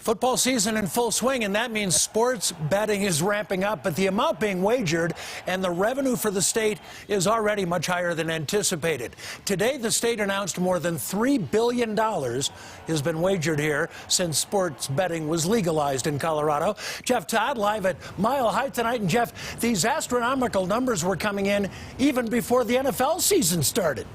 Football season in full swing, and that means sports betting is ramping up, but the amount being wagered and the revenue for the state is already much higher than anticipated. Today, the state announced more than $3 billion has been wagered here since sports betting was legalized in Colorado. Jeff Todd live at Mile High tonight. And Jeff, these astronomical numbers were coming in even before the NFL season started.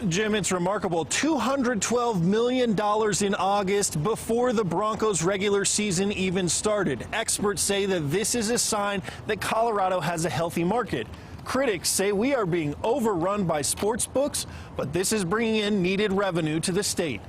Jim, it's remarkable. $212 million in August before the Broncos' regular season even started. Experts say that this is a sign that Colorado has a healthy market. Critics say we are being overrun by sports books, but this is bringing in needed revenue to the state.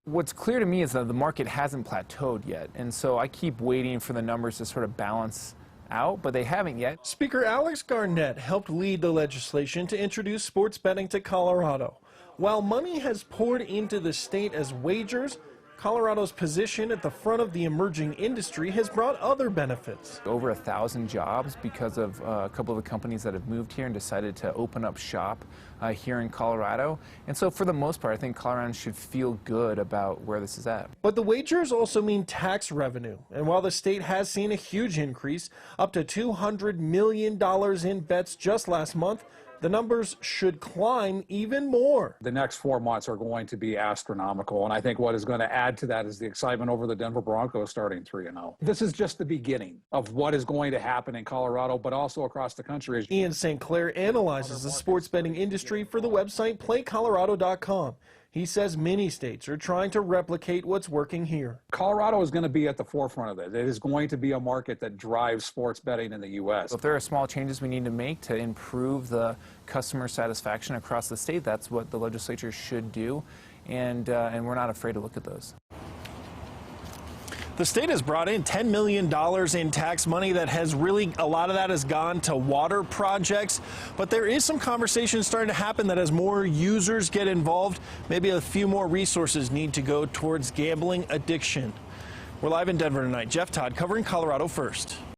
What's clear to me is that the market hasn't plateaued yet, and so I keep waiting for the numbers to sort of balance out, but they haven't yet. Speaker Alex Garnett helped lead the legislation to introduce sports betting to Colorado. While money has poured into the state as wagers, Colorado's position at the front of the emerging industry has brought other benefits. Over 1,000 jobs because of a couple of the companies that have moved here and decided to open up shop here in Colorado. And so for the most part, I think Coloradans should feel good about where this is at. But the wagers also mean tax revenue. And while the state has seen a huge increase, up to $200 million in bets just last month, the numbers should climb even more. The next 4 months are going to be astronomical, and I think what is going to add to that is the excitement over the Denver Broncos starting 3-0. This is just the beginning of what is going to happen in Colorado, but also across the country. Ian St. Clair analyzes the sports betting industry for the website playcolorado.com. He says many states are trying to replicate what's working here. Colorado is going to be at the forefront of it. It is going to be a market that drives sports betting in the U.S. If there are small changes we need to make to improve the customer satisfaction across the state, that's what the legislature should do, and we're not afraid to look at those. The state has brought in $10 million in tax money that has really, a lot of that has gone to water projects. But there is some conversation starting to happen that as more users get involved, maybe a few more resources need to go towards gambling addiction. We're live in Denver tonight. Jeff Todd covering Colorado First.